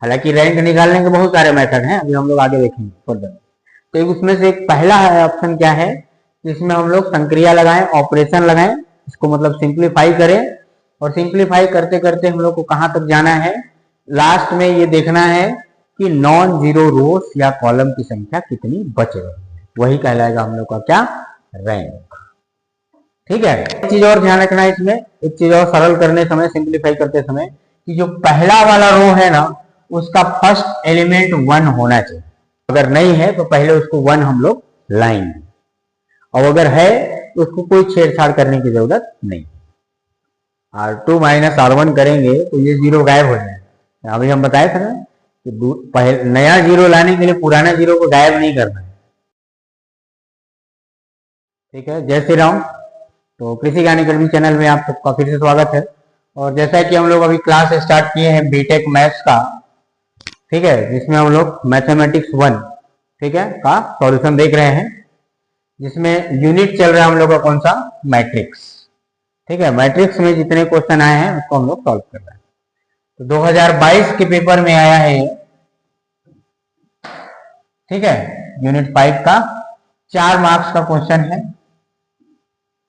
हालांकि रैंक निकालने के बहुत सारे मेथड हैं, अभी हम लोग आगे देखेंगे फर्दर। तो उसमें से एक पहला ऑप्शन क्या है, जिसमें हम लोग संक्रिया लगाएं, ऑपरेशन लगाएं, इसको मतलब सिंप्लीफाई करें, और सिंप्लीफाई करते करते हम लोग को कहां तक जाना है, लास्ट में ये देखना है कि नॉन जीरो रोज या कॉलम की संख्या कितनी बच रही है, वही कहलाएगा हम लोग का क्या, रैंक। ठीक है, एक चीज और ध्यान रखना है इसमें, एक चीज और सरल करने समय, सिंप्लीफाई करते समय, कि जो पहला वाला रो है ना, उसका फर्स्ट एलिमेंट 1 होना चाहिए। अगर नहीं है तो पहले उसको 1 हम लोग लाएंगे, और अगर है तो उसको कोई छेड़छाड़ करने की जरूरत नहीं। R2 माइनस R1 करेंगे तो ये जीरो गायब हो जाएगा। अभी हम बताए थे ना कि नया जीरो लाने के लिए पुराना जीरो को गायब नहीं करना है। ठीक है, जय श्री राम। तो कृषि ज्ञान अकेडमी चैनल में आप सबका फिर से स्वागत है। और जैसा कि हम लोग अभी क्लास स्टार्ट किए हैं बीटेक मैथ्स का, ठीक है, जिसमें हम लोग मैथमेटिक्स 1, ठीक है, का सॉल्यूशन देख रहे हैं, जिसमें यूनिट चल रहा है हम लोग का कौन सा, मैट्रिक्स। ठीक है, मैट्रिक्स में जितने क्वेश्चन आए हैं उसको हम लोग सॉल्व कर रहे हैं। तो 2022 के पेपर में आया है ये, ठीक है, यूनिट 5 का 4 मार्क्स का क्वेश्चन है।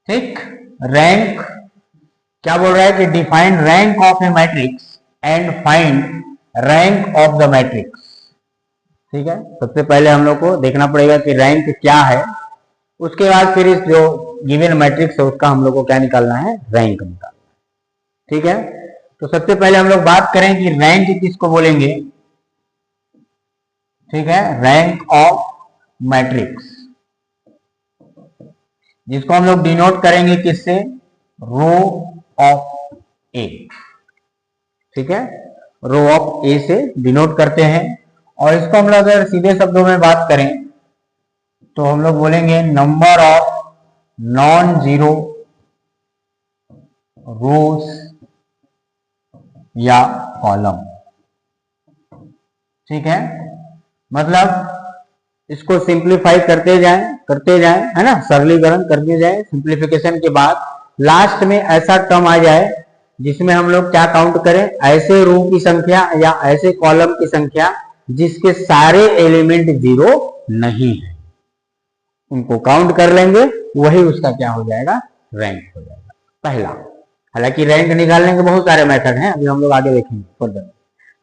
ठीक, रैंक क्या बोल रहा है कि define rank of A matrix and find rank of the matrix. ठीक है, सबसे पहले हम लोग को देखना पड़ेगा कि रैंक क्या है, उसके बाद फिर इस जो गिवन मैट्रिक्स है उसका हम लोग को क्या निकालना है, रैंक निकालना है। ठीक है, तो सबसे पहले हम लोग बात करें कि रैंक किसको बोलेंगे। ठीक है, रैंक ऑफ मैट्रिक्स, जिसको हम लोग डिनोट करेंगे किससे, रो ऑफ ए। ठीक है, रो ऑफ ए से डिनोट करते हैं। और इसको हम लोग अगर सीधे शब्दों में बात करें तो हम लोग बोलेंगे नंबर ऑफ नॉन जीरो रोज या कॉलम। ठीक है, मतलब इसको सिंप्लीफाई करते जाएं, है ना, सरलीकरण करते जाएं। सिंप्लीफिकेशन के बाद लास्ट में ऐसा टर्म आ जाए जिसमें हम लोग क्या काउंट करें, ऐसे रो की संख्या या ऐसे कॉलम की संख्या जिसके सारे एलिमेंट जीरो नहीं है, उनको काउंट कर लेंगे, वही उसका क्या हो जाएगा, रैंक हो जाएगा पहला। हालांकि रैंक निकालने के बहुत सारे मेथड हैं, अभी हम लोग आगे देखेंगे फर्दर।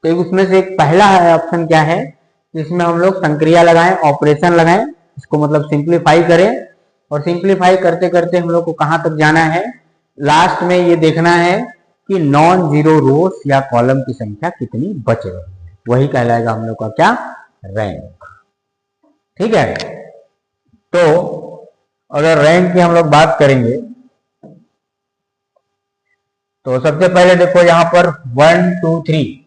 तो उसमें से एक पहला ऑप्शन क्या है, जिसमें हम लोग संक्रिया लगाएं, ऑपरेशन लगाएं, इसको मतलब सिंप्लीफाई करें, और सिंप्लीफाई करते करते हम लोग को कहां तक जाना है, लास्ट में ये देखना है कि नॉन जीरो रोज या कॉलम की संख्या कितनी बच रही है, वही कहलाएगा हम लोग का क्या, रैंक। ठीक है, तो अगर रैंक की हम लोग बात करेंगे तो सबसे पहले देखो यहां पर 1 2 3,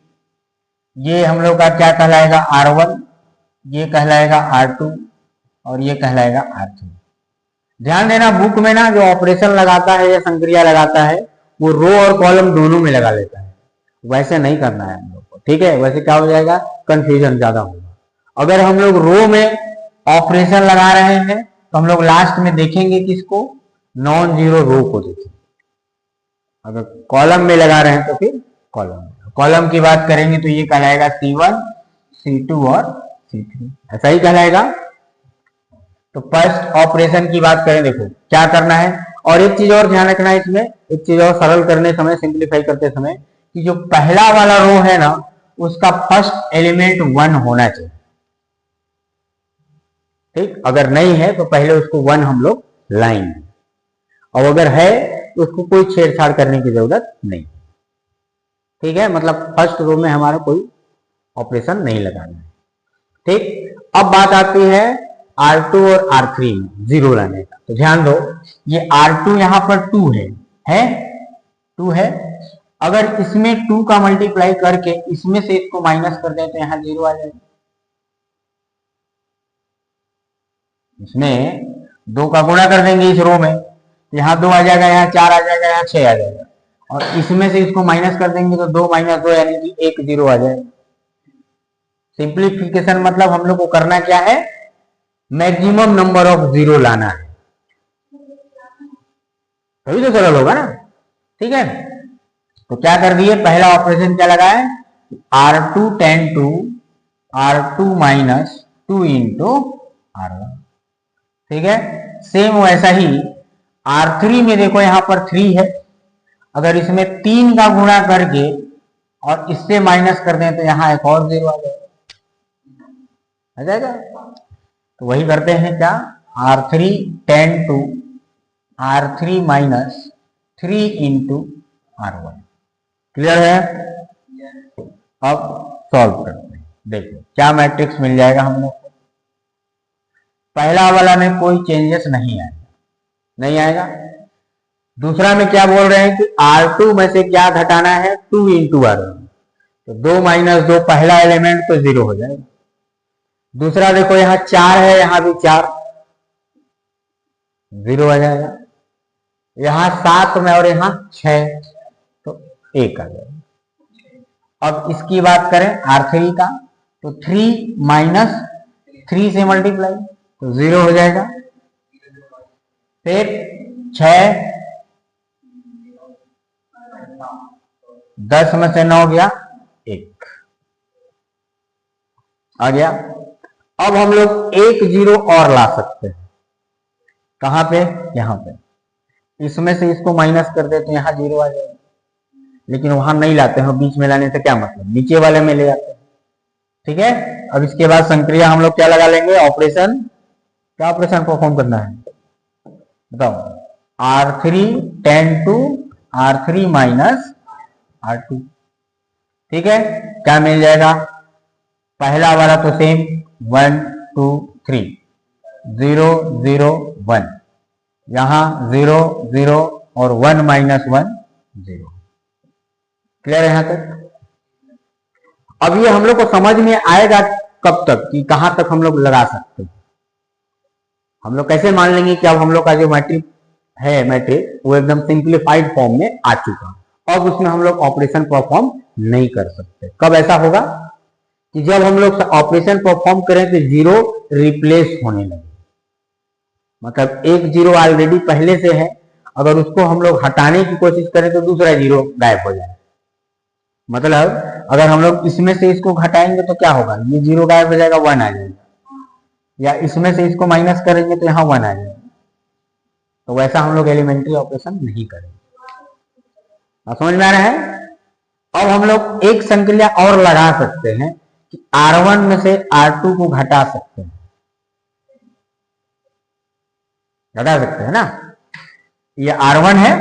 ये हम लोग का क्या कहलाएगा, R1, ये कहलाएगा R2, और ये कहलाएगा R3। ध्यान देना, बुक में ना जो ऑपरेशन लगाता है या संक्रिया लगाता है वो रो और कॉलम दोनों में लगा लेता है, वैसे नहीं करना है हम लोग को। ठीक है, वैसे क्या हो जाएगा, कंफ्यूजन ज्यादा होगा। अगर हम लोग रो में ऑपरेशन लगा रहे हैं तो हम लोग लास्ट में देखेंगे किसको, नॉन जीरो रो को देखेंगे। अगर कॉलम में लगा रहे हैं तो फिर कॉलम की बात करेंगे तो ये कहलाएगा C1, C2 और C3, ऐसा ही कहलाएगा। तो फर्स्ट ऑपरेशन की बात करें, देखो क्या करना है। और एक चीज और ध्यान रखना है इसमें, एक चीज और सरल करने समय, सिंप्लीफाई करते समय, कि जो पहला वाला रो है ना, उसका फर्स्ट एलिमेंट 1 होना चाहिए। ठीक, अगर नहीं है तो पहले उसको 1 हम लोग लाएंगे, और अगर है तो उसको कोई छेड़छाड़ करने की जरूरत नहीं। ठीक है, मतलब फर्स्ट रो में हमारा कोई ऑपरेशन नहीं लगाना है। ठीक, अब बात आती है R2 और R3 में जीरो लाने का। तो ध्यान दो, ये R2 यहां पर 2 है। अगर इसमें 2 का मल्टीप्लाई करके इसमें से इसको माइनस कर दें तो यहां जीरो आ जाएगा। इसमें 2 का गुणा कर देंगे इस रो में, यहाँ 2 आ जाएगा, यहाँ 4 आ जाएगा, यहाँ 6 आ जाएगा, और इसमें से इसको माइनस कर देंगे तो 2 - 2 यानी कि 1 जीरो आ जाएगा। सिंप्लीफिकेशन मतलब हम लोग को करना क्या है, मैक्सिमम नंबर ऑफ जीरो लाना है, तभी तो सरल होगा ना। ठीक है, तो क्या कर दिए, पहला ऑपरेशन क्या लगाए, R2 ten to R2 minus 2 into R1। ठीक है, सेम वैसा ही R3 में देखो यहां पर 3 है, अगर इसमें 3 का गुणा करके और इससे माइनस कर दें तो यहां एक और 0 आ जाएगा। तो वही करते हैं क्या, R3 ten to R3 minus 3 into R1। Clear है? अब सॉल्व करते हैं, देखो क्या मैट्रिक्स मिल जाएगा हम लोग को। पहला वाला में कोई चेंजेस नहीं आएगा, नहीं आएगा। दूसरा में क्या बोल रहे हैं कि R2 में से क्या घटाना है, 2 इंटू R1, तो 2 माइनस 2 पहला एलिमेंट तो 0 हो जाएगा। दूसरा देखो यहां 4 है, यहां भी 4, 0 आ जाएगा। यहां 7 में और यहां 6, तो 1 आ जाएगा। अब इसकी बात करें R3 का, तो 3 माइनस 3 से मल्टीप्लाई तो 0 हो जाएगा। फिर 6, 10 में से 9 गया, 1 आ गया। अब हम लोग एक 0 और ला सकते हैं, कहां पे, यहां पे। इसमें से इसको माइनस कर दे तो यहां 0 आ जाएगा, लेकिन वहां नहीं लाते हैं, बीच में लाने से क्या मतलब, नीचे वाले में ले जाते हैं। ठीक है, अब इसके बाद संक्रिया हम लोग क्या लगा लेंगे, ऑपरेशन। क्या ऑपरेशन परफॉर्म करना है बताओ, R3 ten to R3 minus R2। ठीक है, क्या मिल जाएगा, पहला वाला तो सेम 1 2 3, 0 0 1, यहां 0 0 और 1 माइनस 1 0। क्लियर है यहां तक? अब ये हम लोग को समझ में आएगा कब तक, कि कहां तक हम लोग लगा सकते हैं। हम लोग कैसे मान लेंगे कि अब हम लोग का जो मैट्रिक है, मैट्रिक वो एकदम सिंप्लीफाइड फॉर्म में आ चुका, अब उसमें हम लोग ऑपरेशन परफॉर्म नहीं कर सकते। कब ऐसा होगा, कि जब हम लोग ऑपरेशन परफॉर्म करें तो 0 रिप्लेस होने लगे, मतलब एक 0 ऑलरेडी पहले से है, अगर उसको हम लोग हटाने की कोशिश करें तो दूसरा 0 गायब हो जाए। मतलब अगर हम लोग इसमें से इसको घटाएंगे तो क्या होगा, ये 0 गायब हो जाएगा, 1 आ जाएगा, या इसमें से इसको माइनस करेंगे तो यहां 1 आ जाएगा। तो वैसा हम लोग एलिमेंट्री ऑपरेशन नहीं करेंगे। समझ में आ रहा है? अब हम लोग एक संक्रिया और लगा सकते हैं कि R1 में से R2 को घटा सकते हैं, घटा सकते हैं ना। ये R1 है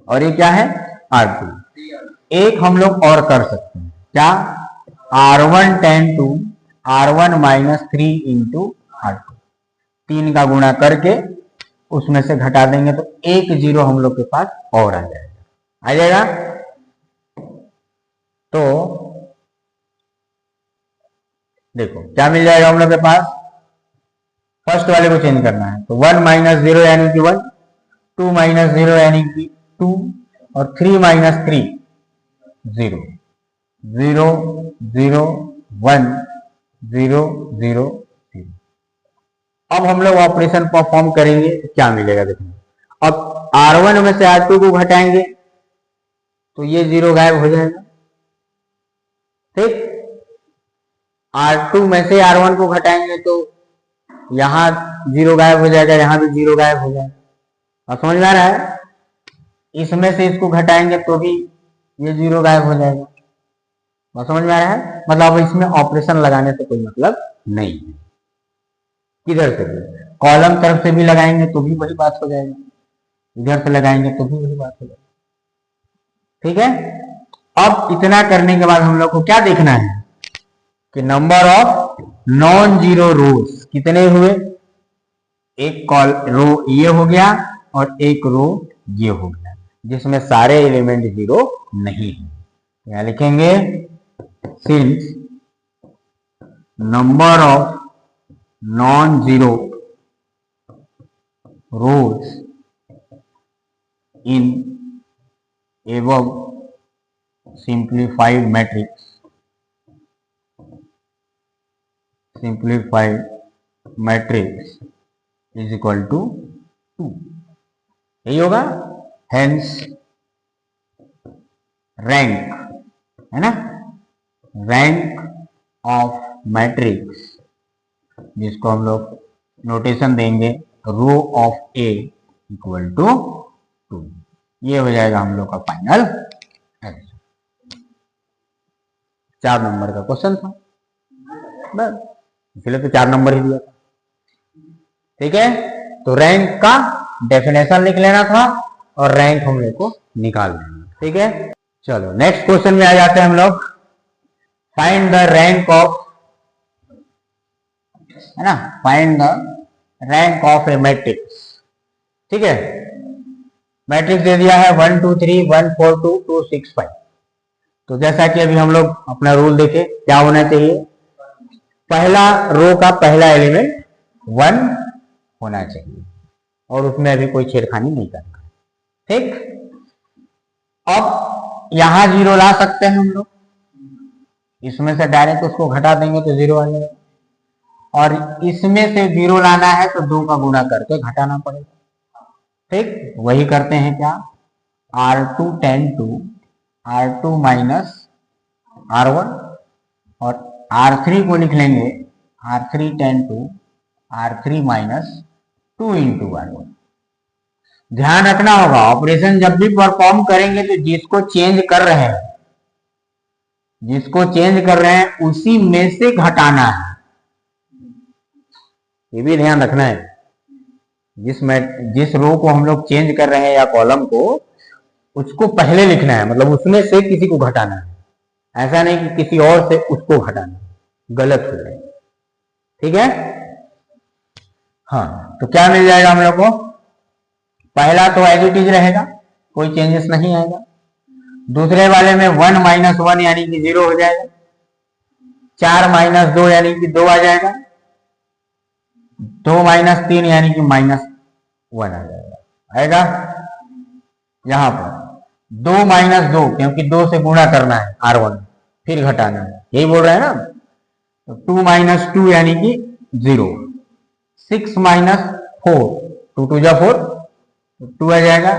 और ये क्या है, R2। एक हम लोग और कर सकते हैं, क्या, R1 ten to R1 minus 3 into R2, 3 का गुणा करके उसमें से घटा देंगे तो एक 0 हम लोग के पास और आ जाएगा, आ जाएगा। तो देखो क्या मिल जाएगा हम लोग के पास, फर्स्ट वाले को चेंज करना है तो 1 माइनस 0 यानी कि 1, 2 माइनस 0 यानी कि 2, और 3 माइनस 3 0, 0 0 1 0 0 0। अब हम लोग ऑपरेशन परफॉर्म करेंगे तो क्या मिलेगा देखिए, अब R1 में से R2 को घटाएंगे तो ये 0 गायब हो जाएगा। ठीक, R2 में से R1 को घटाएंगे तो यहां 0 गायब हो जाएगा, यहां भी 0 गायब हो जाएगा। और समझ में आ रहा है, इसमें से इसको घटाएंगे तो भी ये 0 गायब हो जाएगा। और समझ में आ रहा है, मतलब इसमें ऑपरेशन लगाने से कोई मतलब नहीं है। किधर से भी, कॉलम तरफ से भी लगाएंगे तो भी वही बात हो जाएगी, इधर से लगाएंगे तो भी वही बात हो जाएगी। ठीक है, अब इतना करने के बाद हम लोग को क्या देखना है कि नंबर ऑफ नॉन जीरो रोज कितने हुए, एक कॉल रो ये हो गया और एक रो ये हो गया, जिसमें सारे एलिमेंट 0 नहीं है। यहां लिखेंगे since number of non zero rose in above simplified matrix, simplified matrix is equal to 2, यही होगा। Hence rank है ना, रैंक ऑफ मैट्रिक्स, जिसको हम लोग नोटेशन देंगे row of A equal to 2। ये हो जाएगा हम लोग का फाइनल आंसर। 4 नंबर का क्वेश्चन था बस, इसलिए तो 4 नंबर ही दिया था। ठीक है, तो रैंक का डेफिनेशन लिख लेना था और रैंक हम लोग को निकाल लेना। ठीक है, चलो नेक्स्ट क्वेश्चन में आ जाते हैं हम लोग। फाइंड द रैंक ऑफ, है ना, find the rank of A matrix. ठीक है, मैट्रिक्स दे दिया है 1 2 3 1 4 2 2 6 5। तो जैसा कि अभी हम लोग अपना रूल देखे, क्या होना चाहिए, पहला रो का पहला एलिमेंट 1 होना चाहिए और उसमें अभी कोई छेड़खानी नहीं करना। ठीक, अब यहां 0 ला सकते हैं हम लोग, इसमें से डायरेक्ट उसको घटा देंगे तो 0 आ जाएगा, और इसमें से 0 लाना है तो 2 का गुणा करके घटाना पड़ेगा। ठीक, वही करते हैं क्या, R2 tan 2 R2 minus R1, और R3 को लिख लेंगे R3 tan 2 R3 minus 2 into R1। ध्यान रखना होगा, ऑपरेशन जब भी परफॉर्म करेंगे तो जिसको चेंज कर रहे हैं, जिसको चेंज कर रहे हैं उसी में से घटाना है, ये भी ध्यान रखना है। जिस रो को हम लोग चेंज कर रहे हैं या कॉलम को, उसको पहले लिखना है, मतलब उसमें से किसी को घटाना है, ऐसा नहीं कि किसी और से उसको घटाना, गलत हो जाएगा। ठीक है, हाँ, तो क्या मिल जाएगा हम लोग को, पहला तो एज इट इज रहेगा, कोई चेंजेस नहीं आएगा। दूसरे वाले में 1 माइनस 1 यानी कि 0 हो जाएगा, 4 माइनस 2 यानी कि 2 आ जाएगा, 2 माइनस 3 यानी कि माइनस 1 आ जाएगा, आएगा। यहां पर 2 माइनस 2, क्योंकि 2 से गुणा करना है R1 फिर घटाना है, यही बोल रहे हैं ना। तो 2 माइनस 2 यानी कि 0, 6 माइनस 4, 2 2 जा 4, 2 आ जाएगा,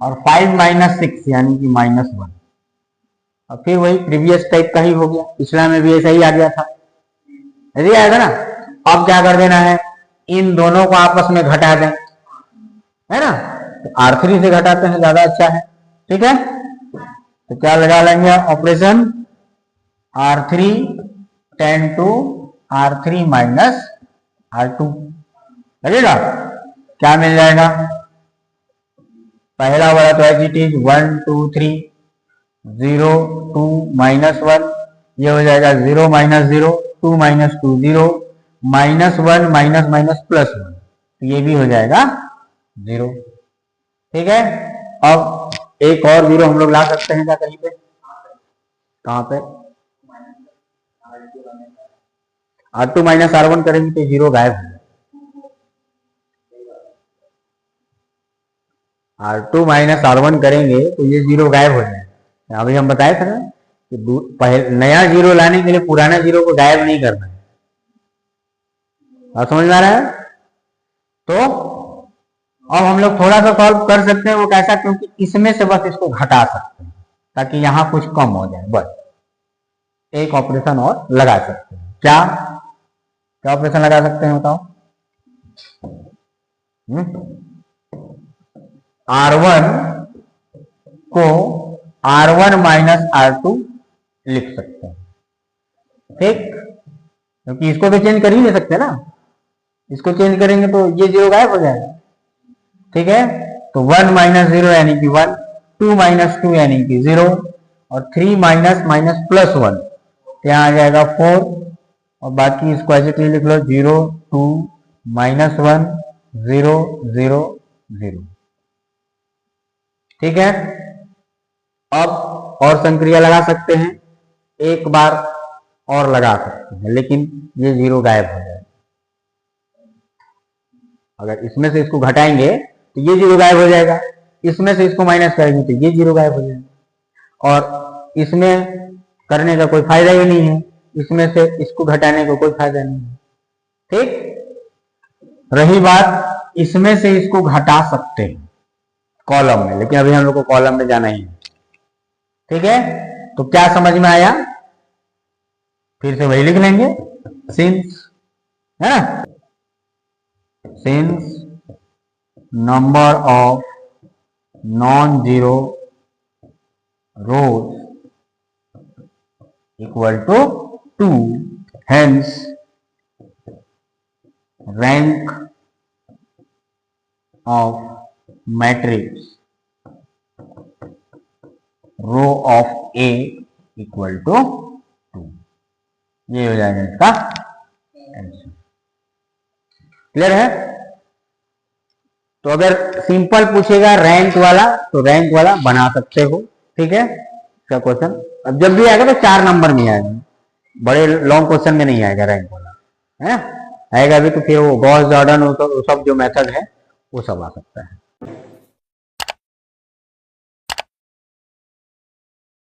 और 5 माइनस 6 यानी कि माइनस 1, और फिर वही प्रीवियस टाइप का ही हो गया, पिछला में भी ऐसा ही आ गया था, यदि आएगा ना। अब क्या कर देना है, इन दोनों को आपस में घटा दें, है ना, तो R3 से घटाते हैं, ज्यादा अच्छा है। ठीक है, तो क्या लगा लेंगे operation, R3 tan 2 R3 minus R2 लगेगा, क्या मिल जाएगा, पहला वाला तो एज इट इज 1 2 3 0 2 माइनस 1, ये हो जाएगा 0 minus 0 2 minus 2 0 minus 1 minus minus plus 1, तो ये भी हो जाएगा 0। ठीक है, अब एक और 0 हम लोग ला सकते हैं क्या कहीं पे, कहां पे, R2 माइनस R1 करेंगे तो 0 गायब हो जाएगा, R2 माइनस R1 करेंगे तो ये 0 गायब हो जाएगा। अभी हम बताए थे ना कि नया 0 लाने के लिए पुराना 0 को गायब नहीं करना है, समझ में आ रहा है। तो अब हम लोग थोड़ा सा सॉल्व कर सकते हैं, वो कैसा, क्योंकि इसमें से बस इसको घटा सकते हैं ताकि यहां कुछ कम हो जाए, बस एक ऑपरेशन और लगा सकते हैं। क्या क्या ऑपरेशन लगा सकते हैं बताओ, R1 को R1 माइनस R2 लिख सकते हैं। ठीक, क्योंकि इसको तो चेंज कर ही नहीं सकते ना, इसको चेंज करेंगे तो ये 0 गायब हो जाएगा। ठीक है, तो 1 माइनस 0 यानी कि 1, 2 माइनस 2 यानी कि 0, और 3 माइनस माइनस प्लस 1, यहाँ आ जाएगा 4, और बाकी इसको ऐसे ही लिख लो 0 2 माइनस 1 0 0 0। ठीक है, अब और संक्रिया लगा सकते हैं, एक बार और लगा सकते हैं, लेकिन ये 0 गायब हो जाएगा। अगर इसमें से इसको घटाएंगे तो ये 0 गायब हो जाएगा, इसमें से इसको माइनस करेंगे तो ये 0 गायब हो जाएगा, और इसमें करने का कोई फायदा ही नहीं है, इसमें से इसको घटाने का कोई फायदा नहीं है। ठीक, रही बात इसमें से इसको घटा सकते हैं कॉलम में, लेकिन अभी हम लोग को कॉलम में जाना ही है। ठीक है, तो क्या समझ में आया, फिर से वही लिख लेंगे, सिंस, है ना, since number of non zero rows equal to 2, hence rank of matrix row of A equal to 2। ये हो जाएगा इसका आंसर। क्लियर है? तो अगर सिंपल पूछेगा रैंक वाला तो रैंक वाला बना सकते हो, ठीक है, इसका क्वेश्चन। अब जब भी आएगा तो 4 नंबर में आएगा, बड़े लॉन्ग क्वेश्चन में नहीं आएगा रैंक वाला, है आएगा भी तो फिर वो गॉस जॉर्डन वो सब जो मेथड है वो सब आ सकता है।